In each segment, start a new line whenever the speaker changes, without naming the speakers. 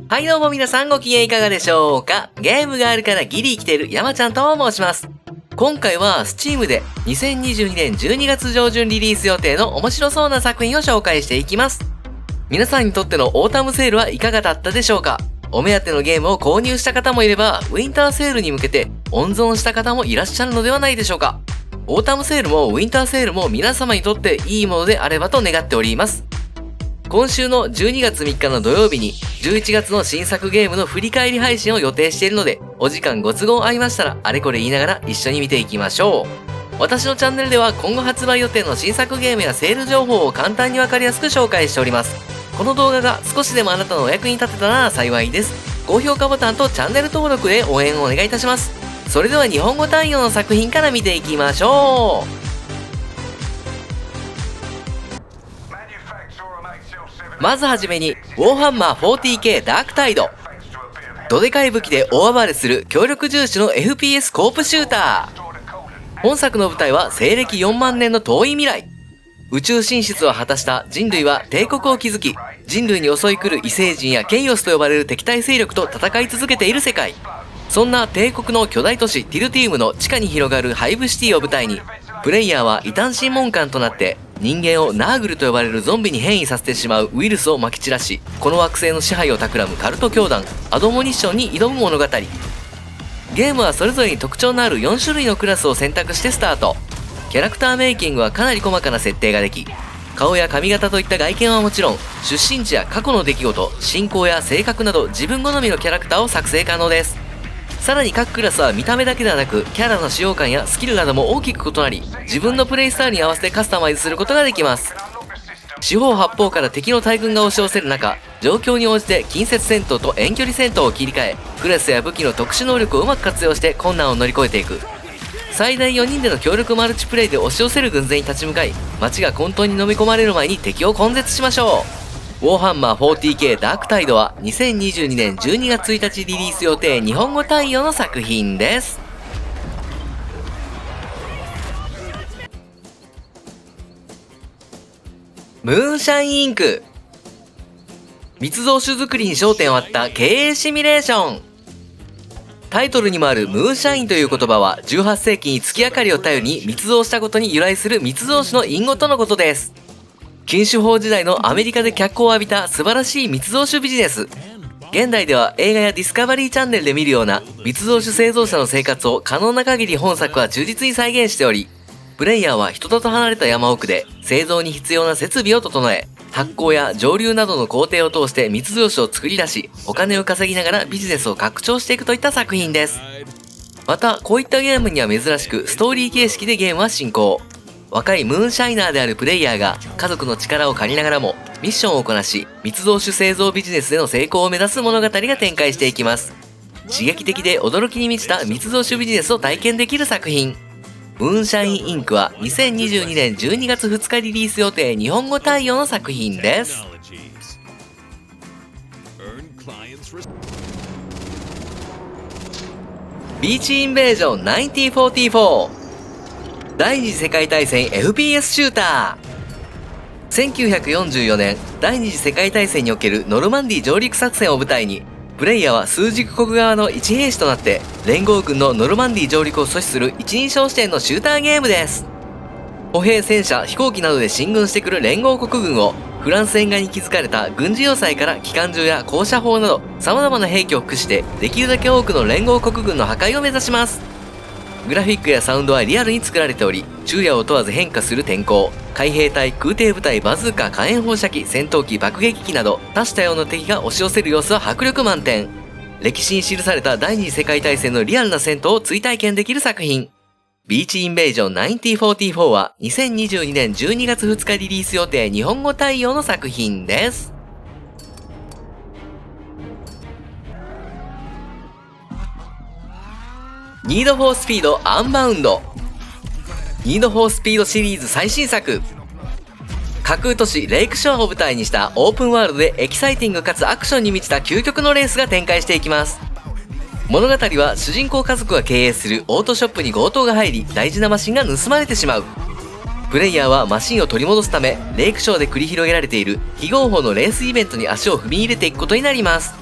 はいどうも皆さんご機嫌いかがでしょうか。ゲームがあるからギリ生きてる山ちゃんと申します。今回は Steam で2022年12月上旬リリース予定の面白そうな作品を紹介していきます。皆さんにとってのオータムセールはいかがだったでしょうか。お目当てのゲームを購入した方もいれば、ウィンターセールに向けて温存した方もいらっしゃるのではないでしょうか。オータムセールもウィンターセールも皆様にとっていいものであればと願っております。今週の12月3日の土曜日に11月の新作ゲームの振り返り配信を予定しているので、お時間ご都合合いましたらあれこれ言いながら一緒に見ていきましょう。私のチャンネルでは今後発売予定の新作ゲームやセール情報を簡単にわかりやすく紹介しております。この動画が少しでもあなたのお役に立てたら幸いです。高評価ボタンとチャンネル登録で応援をお願いいたします。それでは日本語対応の作品から見ていきましょう。まずはじめに、ウォーハンマー 40K ダークタイド。どでかい武器で大暴れする強力重視の FPS コープシューター。本作の舞台は西暦4万年の遠い未来。宇宙進出を果たした人類は帝国を築き、人類に襲い来る異星人やケイオスと呼ばれる敵対勢力と戦い続けている世界。そんな帝国の巨大都市ティルティウムの地下に広がるハイブシティを舞台に、プレイヤーは異端審問官となって人間をナーグルと呼ばれるゾンビに変異させてしまうウイルスを撒き散らし、この惑星の支配を企むカルト教団アドモニッションに挑む物語。ゲームはそれぞれに特徴のある4種類のクラスを選択してスタート。キャラクターメイキングはかなり細かな設定ができ、顔や髪型といった外見はもちろん、出身地や過去の出来事、信仰や性格など自分好みのキャラクターを作成可能です。さらに各クラスは見た目だけではなく、キャラの使用感やスキルなども大きく異なり、自分のプレイスタイルに合わせてカスタマイズすることができます。四方八方から敵の大軍が押し寄せる中、状況に応じて近接戦闘と遠距離戦闘を切り替え、クラスや武器の特殊能力をうまく活用して困難を乗り越えていく。最大4人での協力マルチプレイで押し寄せる軍勢に立ち向かい、街が混沌に飲み込まれる前に敵を根絶しましょう。ウォーハンマー 40K ダークタイドは2022年12月1日リリース予定日本語対応の作品です。ムーンシャインインク。密造酒作りに焦点を当てた経営シミュレーション。タイトルにもあるムーンシャインという言葉は18世紀に月明かりを頼りに密造したことに由来する密造酒の隠語とのことです。禁酒法時代のアメリカで脚光を浴びた素晴らしい密造酒ビジネス。現代では映画やディスカバリーチャンネルで見るような密造酒製造者の生活を可能な限り本作は忠実に再現しており、プレイヤーは人里離れた山奥で製造に必要な設備を整え、発酵や蒸留などの工程を通して密造酒を作り出し、お金を稼ぎながらビジネスを拡張していくといった作品です。また、こういったゲームには珍しくストーリー形式でゲームは進行。若いムーンシャイナーであるプレイヤーが家族の力を借りながらもミッションをこなし、密造酒製造ビジネスでの成功を目指す物語が展開していきます。刺激的で驚きに満ちた密造酒ビジネスを体験できる作品。ムーンシャインインクは2022年12月2日リリース予定日本語対応の作品です。ビーチインベージョン1944。第二次世界大戦 FPS シューター。1944年、第二次世界大戦におけるノルマンディ上陸作戦を舞台に、プレイヤーは枢軸国側の一兵士となって、連合軍のノルマンディ上陸を阻止する一人称視点のシューターゲームです。歩兵、戦車、飛行機などで進軍してくる連合国軍を、フランス沿岸に築かれた軍事要塞から機関銃や高射砲など、様々な兵器を駆使して、できるだけ多くの連合国軍の破壊を目指します。グラフィックやサウンドはリアルに作られており、昼夜を問わず変化する天候、海兵隊、空挺部隊、バズーカ、火炎放射器、戦闘機、爆撃機など多種多様な敵が押し寄せる様子は迫力満点。歴史に記された第二次世界大戦のリアルな戦闘を追体験できる作品。ビーチインベージョン1944は2022年12月2日リリース予定日本語対応の作品です。ニードフォースピードアンバウンド。ニードフォースピードシリーズ最新作。架空都市レイクショアを舞台にしたオープンワールドでエキサイティングかつアクションに満ちた究極のレースが展開していきます。物語は主人公家族が経営するオートショップに強盗が入り、大事なマシンが盗まれてしまう。プレイヤーはマシンを取り戻すため、レイクショアで繰り広げられている非合法のレースイベントに足を踏み入れていくことになります。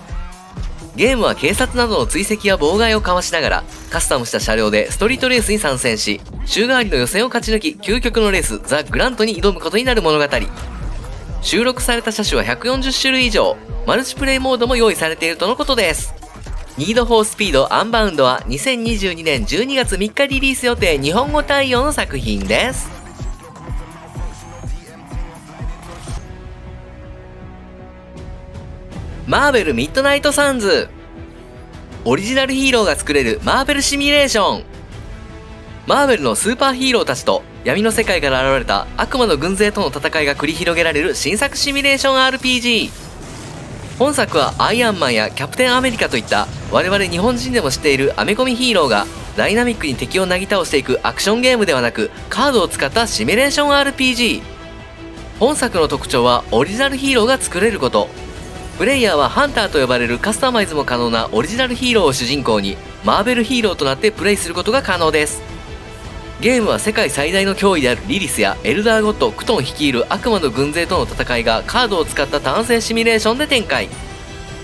ゲームは警察などの追跡や妨害をかわしながら、カスタムした車両でストリートレースに参戦し、週替わりの予選を勝ち抜き、究極のレース、ザ・グラントに挑むことになる物語。収録された車種は140種類以上、マルチプレイモードも用意されているとのことです。ニード・フォー・スピード・アンバウンドは2022年12月3日リリース予定日本語対応の作品です。マーベル・ミッドナイト・サンズ。オリジナルヒーローが作れるマーベルシミュレーション。マーベルのスーパーヒーローたちと闇の世界から現れた悪魔の軍勢との戦いが繰り広げられる新作シミュレーション RPG。本作はアイアンマンやキャプテンアメリカといった我々日本人でも知っているアメコミヒーローがダイナミックに敵をなぎ倒していくアクションゲームではなく、カードを使ったシミュレーション RPG。本作の特徴はオリジナルヒーローが作れること。プレイヤーはハンターと呼ばれるカスタマイズも可能なオリジナルヒーローを主人公にマーベルヒーローとなってプレイすることが可能です。ゲームは世界最大の脅威であるリリスやエルダーゴッド・クトン率いる悪魔の軍勢との戦いがカードを使った単性シミュレーションで展開。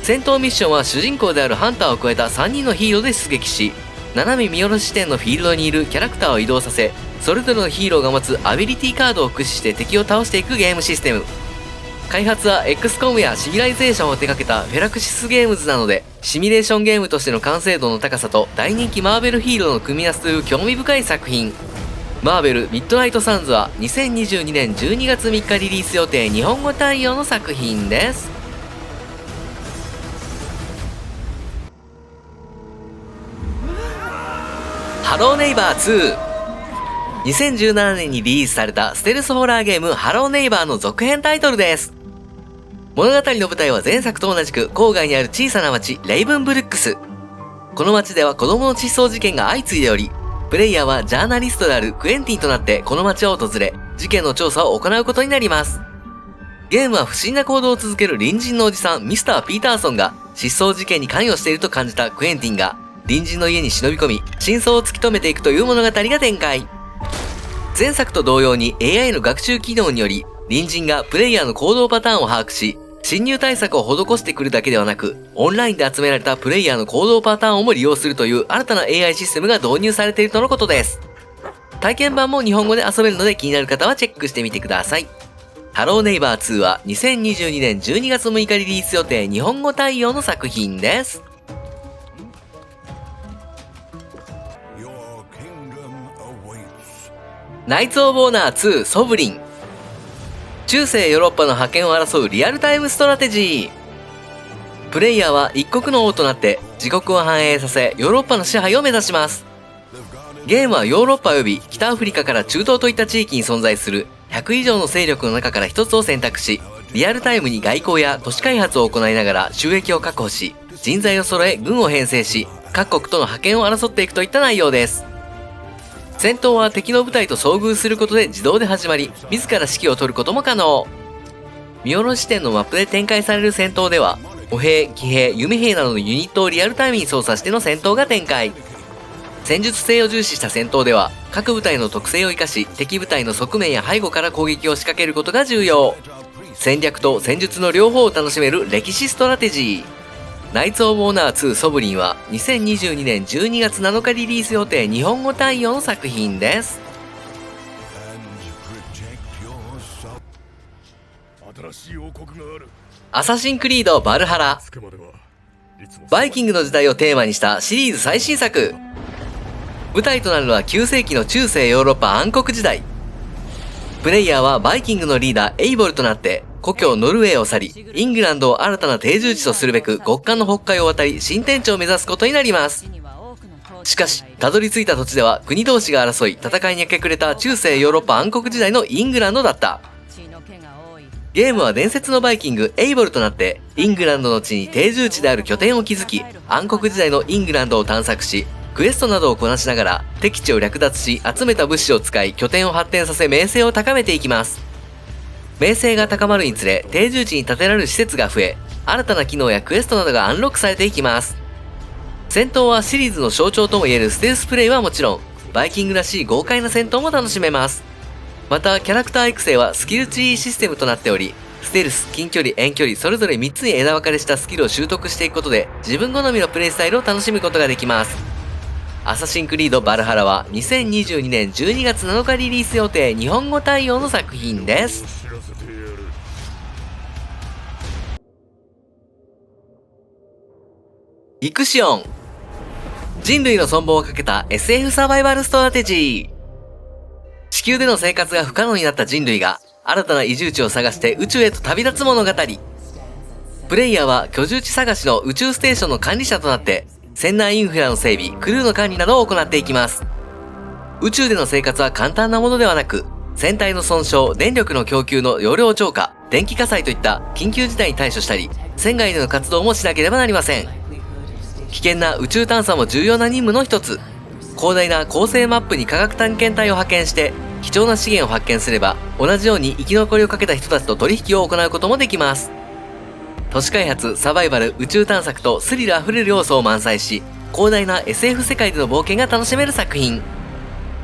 戦闘ミッションは主人公であるハンターを超えた3人のヒーローで出撃し、斜め見下ろし視点のフィールドにいるキャラクターを移動させ、それぞれのヒーローが持つアビリティカードを駆使して敵を倒していくゲームシステム。開発は XCOM やシビライゼーションを手掛けたフェラクシスゲームズなので、シミュレーションゲームとしての完成度の高さと大人気マーベルヒーローの組み合わせという興味深い作品。マーベルミッドナイトサンズは2022年12月3日リリース予定日本語対応の作品です。ハローネイバー2。2017年にリリースされたステルスホラーゲームハローネイバーの続編タイトルです。物語の舞台は前作と同じく郊外にある小さな町レイブンブルックス。この町では子供の失踪事件が相次いでおり、プレイヤーはジャーナリストであるクエンティンとなってこの町を訪れ、事件の調査を行うことになります。ゲームは不審な行動を続ける隣人のおじさんミスター・ピーターソンが失踪事件に関与していると感じたクエンティンが隣人の家に忍び込み、真相を突き止めていくという物語が展開。前作と同様に AI の学習機能により、隣人がプレイヤーの行動パターンを把握し、侵入対策を施してくるだけではなく、オンラインで集められたプレイヤーの行動パターンをも利用するという新たな AI システムが導入されているとのことです。体験版も日本語で遊べるので気になる方はチェックしてみてください。ハローネイバー2は2022年12月6日リリース予定日本語対応の作品です。ナイツ・オブ・オナー2ソブリン。中世ヨーロッパの覇権を争うリアルタイムストラテジー。プレイヤーは一国の王となって自国を繁栄させヨーロッパの支配を目指します。ゲームはヨーロッパ及び北アフリカから中東といった地域に存在する100以上の勢力の中から一つを選択し、リアルタイムに外交や都市開発を行いながら収益を確保し、人材を揃え軍を編成し、各国との覇権を争っていくといった内容です。戦闘は敵の部隊と遭遇することで自動で始まり、自ら指揮を執ることも可能。見下ろし点のマップで展開される戦闘では、歩兵、騎兵、弓兵などのユニットをリアルタイムに操作しての戦闘が展開。戦術性を重視した戦闘では、各部隊の特性を生かし、敵部隊の側面や背後から攻撃を仕掛けることが重要。戦略と戦術の両方を楽しめる歴史ストラテジー。ナイツ・オブ・オナー2ソブリンは2022年12月7日リリース予定日本語対応の作品です。アサシンクリード・バルハラ。バイキングの時代をテーマにしたシリーズ最新作。舞台となるのは9世紀の中世ヨーロッパ暗黒時代。プレイヤーはバイキングのリーダーエイボルとなって故郷ノルウェーを去り、イングランドを新たな定住地とするべく極寒の北海を渡り新天地を目指すことになります。しかし、たどり着いた土地では国同士が争い戦いに明け暮れた中世ヨーロッパ暗黒時代のイングランドだった。ゲームは伝説のバイキングエイボルとなってイングランドの地に定住地である拠点を築き、暗黒時代のイングランドを探索し、クエストなどをこなしながら敵地を略奪し集めた物資を使い拠点を発展させ名声を高めていきます。名声が高まるにつれ定住地に建てられる施設が増え、新たな機能やクエストなどがアンロックされていきます。戦闘はシリーズの象徴ともいえるステルスプレイはもちろん、バイキングらしい豪快な戦闘も楽しめます。またキャラクター育成はスキルツリーシステムとなっており、ステルス、近距離、遠距離、それぞれ3つに枝分かれしたスキルを習得していくことで、自分好みのプレイスタイルを楽しむことができます。アサシンクリードバルハラは2022年12月7日リリース予定、日本語対応の作品です。イクシオン。人類の存亡をかけた SF サバイバルストラテジー。地球での生活が不可能になった人類が新たな移住地を探して宇宙へと旅立つ物語。プレイヤーは居住地探しの宇宙ステーションの管理者となって船内インフラの整備、クルーの管理などを行っていきます。宇宙での生活は簡単なものではなく、船体の損傷、電力の供給の容量超過、電気火災といった緊急事態に対処したり、船外での活動もしなければなりません。危険な宇宙探査も重要な任務の一つ。広大な恒星マップに科学探検隊を派遣して貴重な資源を発見すれば、同じように生き残りをかけた人たちと取引を行うこともできます。都市開発、サバイバル、宇宙探索とスリルあふれる要素を満載し、広大な SF 世界での冒険が楽しめる作品。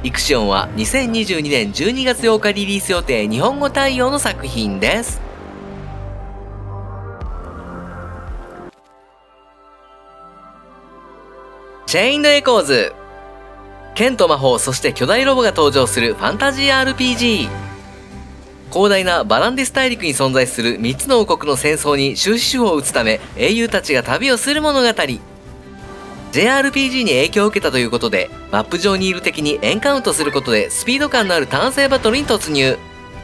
イクシオンは2022年12月8日リリース予定、日本語対応の作品です。チェインドエコーズ。剣と魔法、そして巨大ロボが登場するファンタジー RPG。広大なバランディス大陸に存在する3つの王国の戦争に終止符を打つため、英雄たちが旅をする物語。JRPG に影響を受けたということで、マップ上にいる敵にエンカウントすることでスピード感のある単性バトルに突入。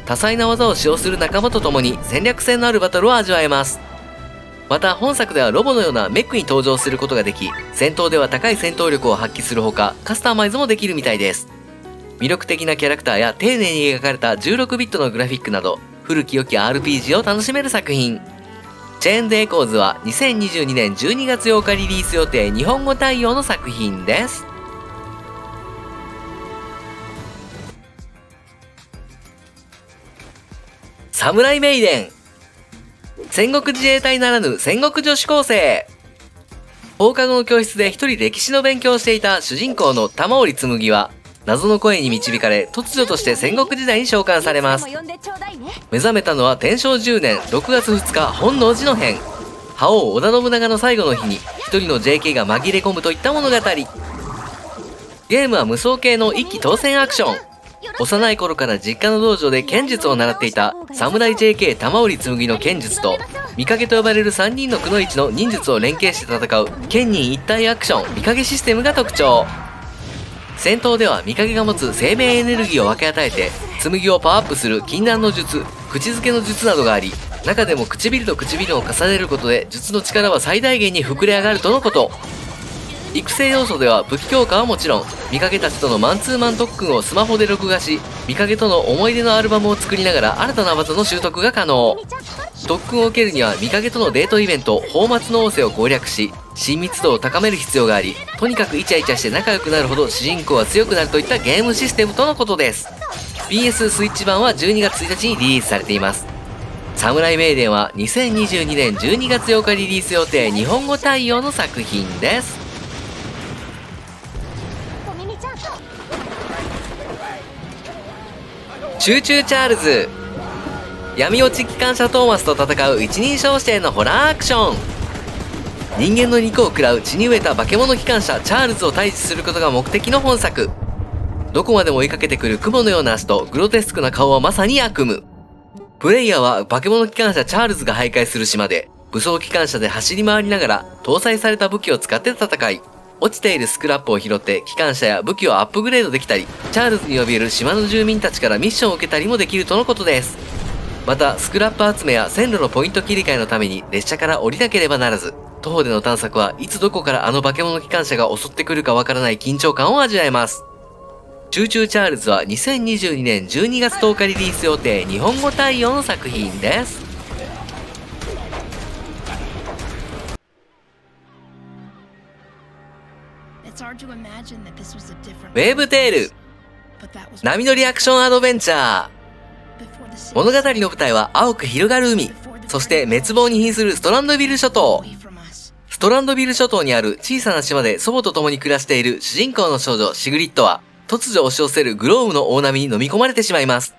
多彩な技を使用する仲間と共に戦略性のあるバトルを味わえます。また本作ではロボのようなメックに登場することができ、戦闘では高い戦闘力を発揮するほか、カスタマイズもできるみたいです。魅力的なキャラクターや丁寧に描かれた16ビットのグラフィックなど、古き良き RPG を楽しめる作品。チェーンズエコーズは2022年12月8日リリース予定、日本語対応の作品です。サムライメイデン。戦国自衛隊ならぬ戦国女子高生。放課後の教室で一人歴史の勉強をしていた主人公の玉織紬は、謎の声に導かれ突如として戦国時代に召喚されます。目覚めたのは天正10年6月2日本能寺の変。覇王織田信長の最後の日に一人の JK が紛れ込むといった物語。ゲームは無双系の一気当選アクション。幼い頃から実家の道場で剣術を習っていた侍 JK 玉織紬の剣術と、御影と呼ばれる3人のくの一の忍術を連携して戦う剣人一体アクション御影システムが特徴。戦闘では御影が持つ生命エネルギーを分け与えて紬をパワーアップする禁断の術、口づけの術などがあり、中でも唇と唇を重ねることで術の力は最大限に膨れ上がるとのこと。育成要素では武器強化はもちろん、御影たちとのマンツーマン特訓をスマホで録画し、御影との思い出のアルバムを作りながら新たな技の習得が可能。特訓を受けるには御影とのデートイベント泡沫の仰せを攻略し、親密度を高める必要があり、とにかくイチャイチャして仲良くなるほど主人公は強くなるといったゲームシステムとのことです。 PS スイッチ版は12月1日にリリースされています。サムライメイデンは2022年12月8日リリース予定、日本語対応の作品です。チューチューチャールズ。闇落ち機関車トーマスと戦う一人称視点のホラーアクション。人間の肉を食らう血に飢えた化け物機関車チャールズを退治することが目的の本作。どこまでも追いかけてくる雲のような足とグロテスクな顔はまさに悪夢。プレイヤーは化け物機関車チャールズが徘徊する島で武装機関車で走り回りながら搭載された武器を使って戦い、落ちているスクラップを拾って機関車や武器をアップグレードできたり、チャールズに怯える島の住民たちからミッションを受けたりもできるとのことです。またスクラップ集めや線路のポイント切り替えのために列車から降りなければならず、徒歩での探索はいつどこからあの化け物機関車が襲ってくるかわからない緊張感を味わえます。チューチューチャールズは2022年12月10日リリース予定、日本語対応の作品です。ウェーブテール。波乗りアクションアドベンチャー。物語の舞台は青く広がる海、そして滅亡に瀕するストランドビル諸島。ストランドビル諸島にある小さな島で祖母と共に暮らしている主人公の少女シグリッドは、突如押し寄せるグロームの大波に飲み込まれてしまいます。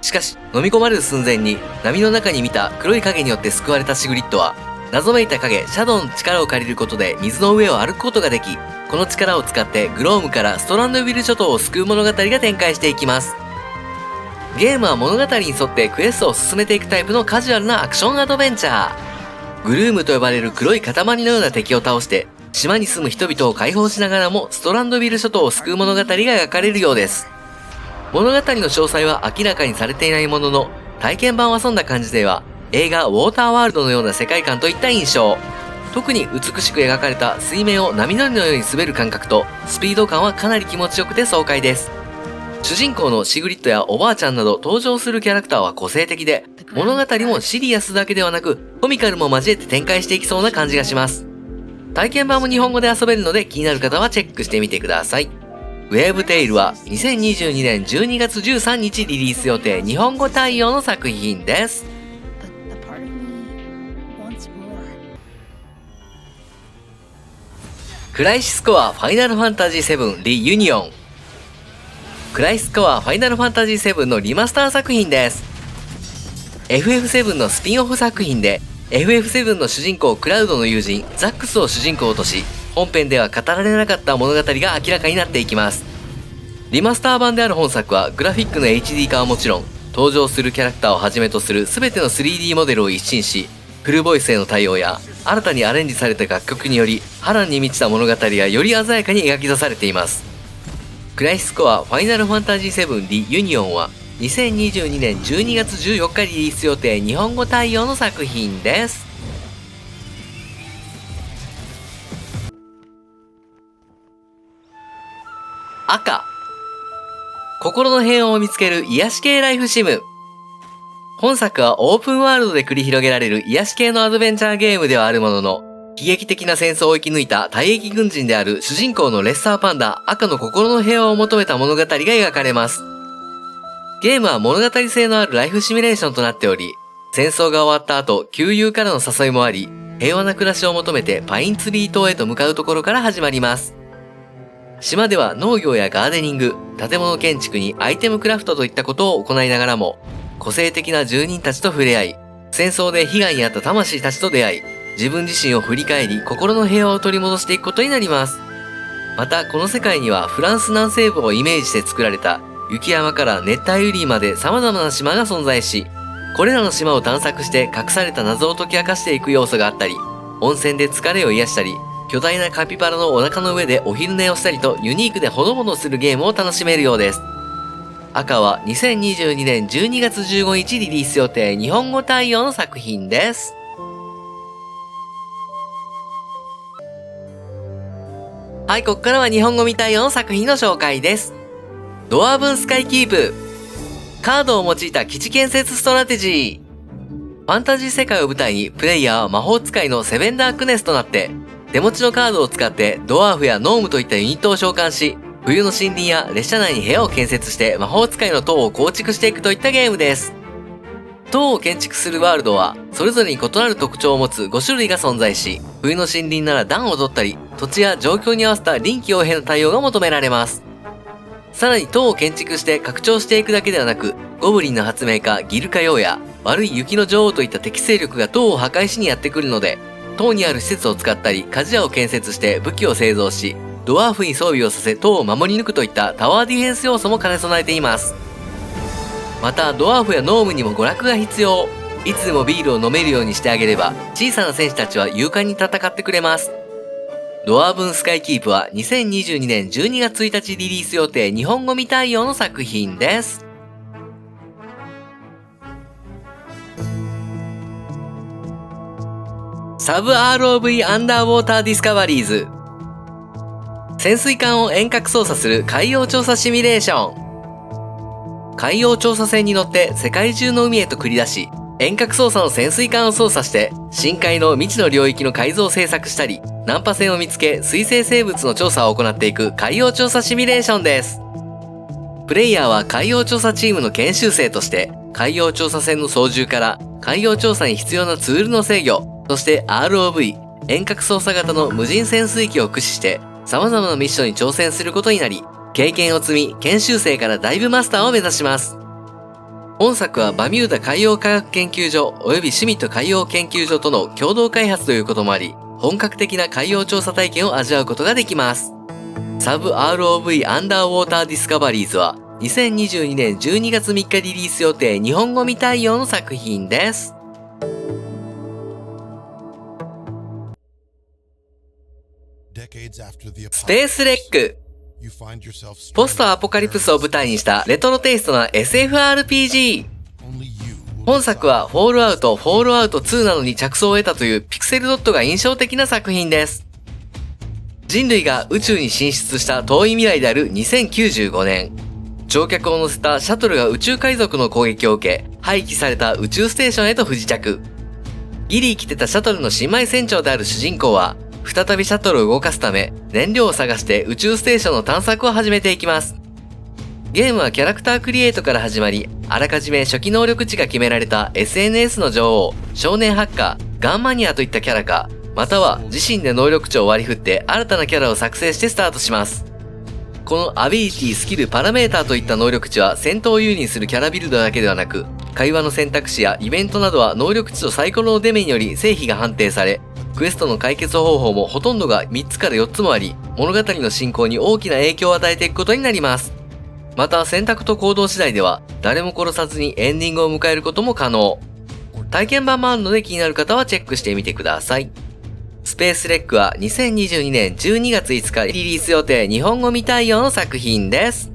しかし、飲み込まれる寸前に波の中に見た黒い影によって救われたシグリッドは、謎めいた影、シャドウの力を借りることで水の上を歩くことができ、この力を使ってグロームからストランドビル諸島を救う物語が展開していきます。ゲームは物語に沿ってクエストを進めていくタイプのカジュアルなアクションアドベンチャー。グルームと呼ばれる黒い塊のような敵を倒して、島に住む人々を解放しながらもストランドビル諸島を救う物語が描かれるようです。物語の詳細は明らかにされていないものの、体験版を遊んだ感じでは、映画ウォーターワールドのような世界観といった印象。特に美しく描かれた水面を波乗りのように滑る感覚とスピード感はかなり気持ちよくて爽快です。主人公のシグリッドやおばあちゃんなど登場するキャラクターは個性的で、物語もシリアスだけではなくコミカルも交えて展開していきそうな感じがします。体験版も日本語で遊べるので気になる方はチェックしてみてください。ウェーブテイルは2022年12月13日リリース予定日本語対応の作品です。クライシスコアファイナルファンタジー7リユニオン。クライシスコアファイナルファンタジー7のリマスター作品です。FF7 のスピンオフ作品で、FF7 の主人公クラウドの友人ザックスを主人公とし、本編では語られなかった物語が明らかになっていきます。リマスター版である本作はグラフィックの HD 化はもちろん、登場するキャラクターをはじめとする全ての 3D モデルを一新し、フルボイスへの対応や新たにアレンジされた楽曲により波乱に満ちた物語がより鮮やかに描き出されています。クライシスコアファイナルファンタジー7リユニオンは2022年12月14日リリース予定日本語対応の作品です。赤、心の平穏を見つける癒し系ライフシム。本作はオープンワールドで繰り広げられる癒し系のアドベンチャーゲームではあるものの、悲劇的な戦争を生き抜いた退役軍人である主人公のレッサーパンダ赤の心の平和を求めた物語が描かれます。ゲームは物語性のあるライフシミュレーションとなっており、戦争が終わった後、旧友からの誘いもあり、平和な暮らしを求めてパインツリー島へと向かうところから始まります。島では農業やガーデニング、建物建築にアイテムクラフトといったことを行いながらも、個性的な住人たちと触れ合い、戦争で被害に遭った魂たちと出会い、自分自身を振り返り心の平和を取り戻していくことになります。またこの世界にはフランス南西部をイメージして作られた雪山から熱帯雨林まで様々な島が存在し、これらの島を探索して隠された謎を解き明かしていく要素があったり、温泉で疲れを癒したり、巨大なカピバラのお腹の上でお昼寝をしたりとユニークでほのぼのするゲームを楽しめるようです。赤は2022年12月15日リリース予定日本語対応の作品です。はい、ここからは日本語未対応の作品の紹介です。ドワーブンスカイキープ。カードを用いた基地建設ストラテジー。ファンタジー世界を舞台にプレイヤーは魔法使いのセブンダークネスとなって、手持ちのカードを使ってドワーフやノームといったユニットを召喚し、冬の森林や列車内に部屋を建設して魔法使いの塔を構築していくといったゲームです。塔を建築するワールドはそれぞれに異なる特徴を持つ5種類が存在し、冬の森林なら暖を取ったり、土地や状況に合わせた臨機応変な対応が求められます。さらに塔を建築して拡張していくだけではなく、ゴブリンの発明家ギルカヨウや悪い雪の女王といった敵勢力が塔を破壊しにやってくるので、塔にある施設を使ったり鍛冶屋を建設して武器を製造し、ドワーフに装備をさせ塔を守り抜くといったタワーディフェンス要素も兼ね備えています。またドワーフやノームにも娯楽が必要。いつでもビールを飲めるようにしてあげれば小さな戦士たちは勇敢に戦ってくれます。ドワーブンスカイキープは2022年12月1日リリース予定日本語未対応の作品です。サブ ROV アンダーウォーターディスカバリーズ。潜水艦を遠隔操作する海洋調査シミュレーション。海洋調査船に乗って世界中の海へと繰り出し、遠隔操作の潜水艦を操作して深海の未知の領域の海図を制作したり、難破船を見つけ水生生物の調査を行っていく海洋調査シミュレーションです。プレイヤーは海洋調査チームの研修生として海洋調査船の操縦から海洋調査に必要なツールの制御、そして ROV 遠隔操作型の無人潜水機を駆使して様々なミッションに挑戦することになり、経験を積み研修生からダイブマスターを目指します。本作はバミューダ海洋科学研究所及びシュミット海洋研究所との共同開発ということもあり、本格的な海洋調査体験を味わうことができます。サブ ROV アンダーウォーターディスカバリーズは2022年12月3日リリース予定日本語未対応の作品です。スペースレック。ポストアポカリプスを舞台にしたレトロテイストな SFRPG。本作はフォールアウト2などに着想を得たというピクセルドットが印象的な作品です。人類が宇宙に進出した遠い未来である2095年、乗客を乗せたシャトルが宇宙海賊の攻撃を受け、廃棄された宇宙ステーションへと不時着。ギリ生きてたシャトルの新米船長である主人公は、再びシャトルを動かすため、燃料を探して宇宙ステーションの探索を始めていきます。ゲームはキャラクタークリエイトから始まり、あらかじめ初期能力値が決められた SNS の女王、少年ハッカー、ガンマニアといったキャラか、または自身で能力値を割り振って新たなキャラを作成してスタートします。このアビリティ、スキル、パラメーターといった能力値は戦闘を有利にするキャラビルドだけではなく、会話の選択肢やイベントなどは能力値とサイコロの出目により成否が判定され、クエストの解決方法もほとんどが3つから4つもあり、物語の進行に大きな影響を与えていくことになります。また選択と行動次第では、誰も殺さずにエンディングを迎えることも可能。体験版もあるので気になる方はチェックしてみてください。スペースレックは2022年12月5日リリース予定日本語未対応の作品です。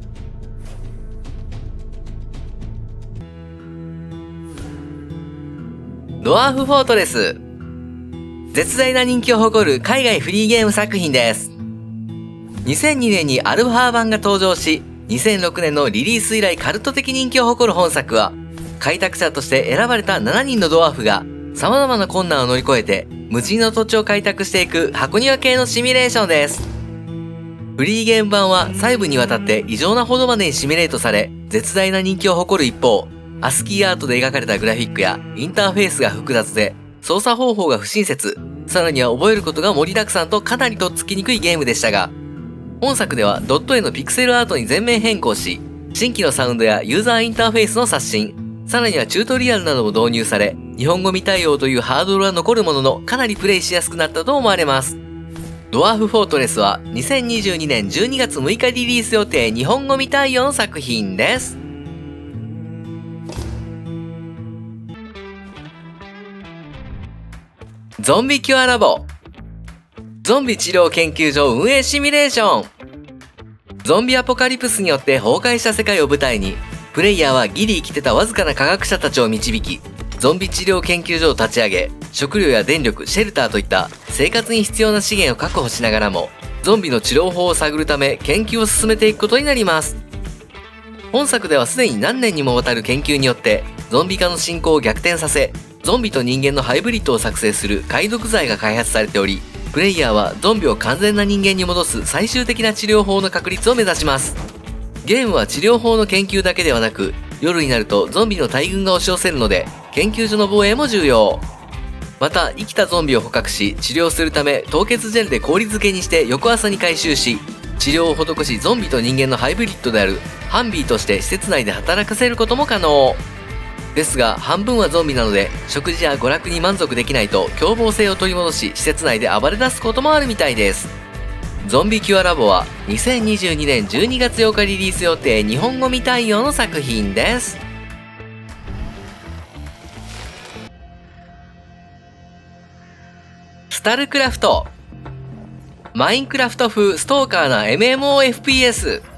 ドワーフフォートレス。絶大な人気を誇る海外フリーゲーム作品です。2002年にアルファ版が登場し、2006年のリリース以来カルト的人気を誇る本作は、開拓者として選ばれた7人のドワーフが様々な困難を乗り越えて無人の土地を開拓していく箱庭系のシミュレーションです。フリーゲーム版は細部にわたって異常なほどまでにシミュレートされ、絶大な人気を誇る一方、アスキーアートで描かれたグラフィックやインターフェースが複雑で、操作方法が不親切、さらには覚えることが盛りだくさんとかなりとっつきにくいゲームでしたが、本作ではドット絵のピクセルアートに全面変更し、新規のサウンドやユーザーインターフェースの刷新、さらにはチュートリアルなども導入され、日本語未対応というハードルは残るものの、かなりプレイしやすくなったと思われます。ドワーフフォートレスは2022年12月6日リリース予定日本語未対応の作品です。ゾンビキュアラボ。ゾンビ治療研究所運営シミュレーション。ゾンビアポカリプスによって崩壊した世界を舞台に、プレイヤーはギリ生きてたわずかな科学者たちを導き、ゾンビ治療研究所を立ち上げ、食料や電力、シェルターといった生活に必要な資源を確保しながらも、ゾンビの治療法を探るため研究を進めていくことになります。本作ではすでに何年にもわたる研究によって、ゾンビ化の進行を逆転させ、ゾンビと人間のハイブリッドを作成する解毒剤が開発されており、プレイヤーはゾンビを完全な人間に戻す最終的な治療法の確立を目指します。ゲームは治療法の研究だけではなく、夜になるとゾンビの大群が押し寄せるので、研究所の防衛も重要。また、生きたゾンビを捕獲し、治療するため凍結ジェルで氷漬けにして翌朝に回収し、治療を施しゾンビと人間のハイブリッドであるハンビーとして施設内で働かせることも可能。ですが、半分はゾンビなので、食事や娯楽に満足できないと凶暴性を取り戻し、施設内で暴れ出すこともあるみたいです。ゾンビキュアラボは2022年12月8日リリース予定日本語未対応の作品です。スタルクラフト。マインクラフト風ストーカーな MMOFPS。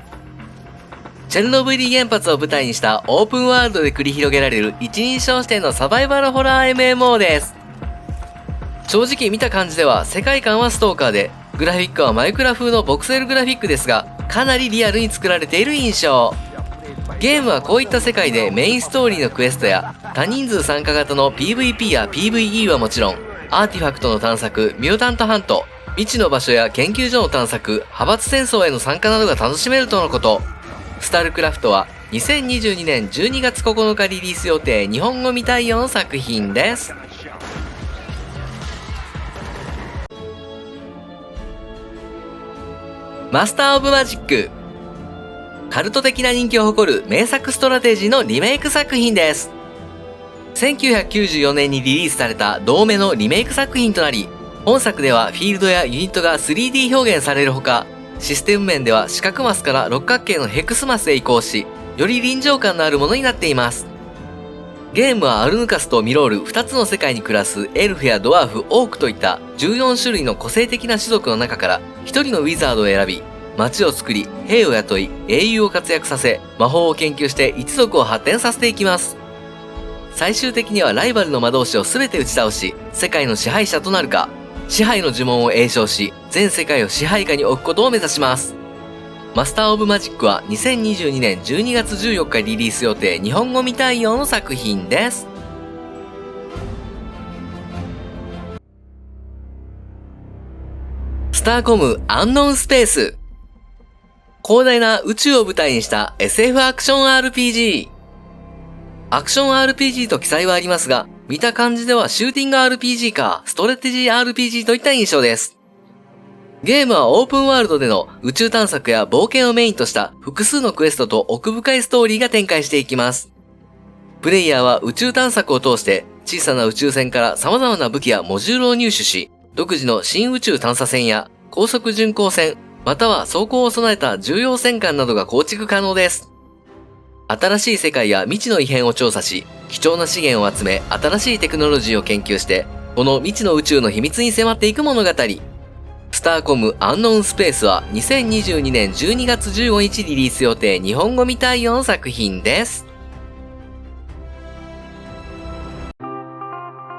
チェルノブイリ原発を舞台にしたオープンワールドで繰り広げられる一人称視点のサバイバルホラー MMO です。正直見た感じでは世界観はストーカーで、グラフィックはマイクラ風のボクセルグラフィックですが、かなりリアルに作られている印象。ゲームはこういった世界でメインストーリーのクエストや多人数参加型の PVP や PVE はもちろん、アーティファクトの探索、ミュータントハント、未知の場所や研究所の探索、派閥戦争への参加などが楽しめるとのこと。スタルクラフトは2022年12月9日リリース予定日本語未対応の作品です。マスターオブマジック。カルト的な人気を誇る名作ストラテジーのリメイク作品です。1994年にリリースされた同名のリメイク作品となり、本作ではフィールドやユニットが 3D 表現されるほか、システム面では四角マスから六角形のヘクスマスへ移行し、より臨場感のあるものになっています。ゲームはアルヌカスとミロール2つの世界に暮らすエルフやドワーフ、オークといった14種類の個性的な種族の中から1人のウィザードを選び、街を作り、兵を雇い、英雄を活躍させ、魔法を研究して一族を発展させていきます。最終的にはライバルの魔導士を全て打ち倒し、世界の支配者となるか、支配の呪文を詠唱し、全世界を支配下に置くことを目指します。マスターオブマジックは2022年12月14日リリース予定日本語未対応の作品です。スターコムアンノーンスペース。広大な宇宙を舞台にした SF アクション RPG。アクション RPG と記載はありますが、見た感じではシューティング RPG かストラテジー RPG といった印象です。ゲームはオープンワールドでの宇宙探索や冒険をメインとした複数のクエストと奥深いストーリーが展開していきます。プレイヤーは宇宙探索を通して小さな宇宙船から様々な武器やモジュールを入手し、独自の新宇宙探査船や高速巡航船、または装甲を備えた重要戦艦などが構築可能です。新しい世界や未知の異変を調査し、貴重な資源を集め新しいテクノロジーを研究して、この未知の宇宙の秘密に迫っていく物語。スターコムアンノーンスペースは2022年12月15日リリース予定日本語未対応の作品です。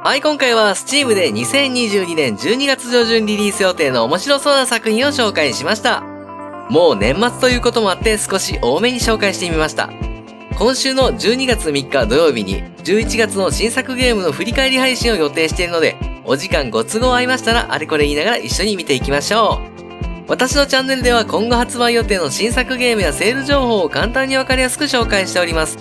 はい、今回は Steam で2022年12月上旬リリース予定の面白そうな作品を紹介しました。もう年末ということもあって少し多めに紹介してみました。今週の12月3日土曜日に11月の新作ゲームの振り返り配信を予定しているので、お時間ご都合合いましたらあれこれ言いながら一緒に見ていきましょう。私のチャンネルでは今後発売予定の新作ゲームやセール情報を簡単にわかりやすく紹介しております。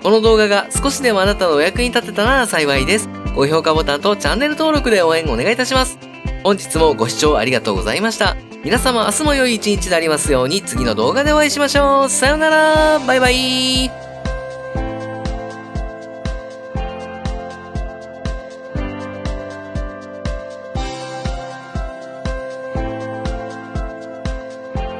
この動画が少しでもあなたのお役に立てたなら幸いです。高評価ボタンとチャンネル登録で応援お願いいたします。本日もご視聴ありがとうございました。皆様明日も良い一日でありますように次の動画でお会いしましょう。さようなら。バイバイ。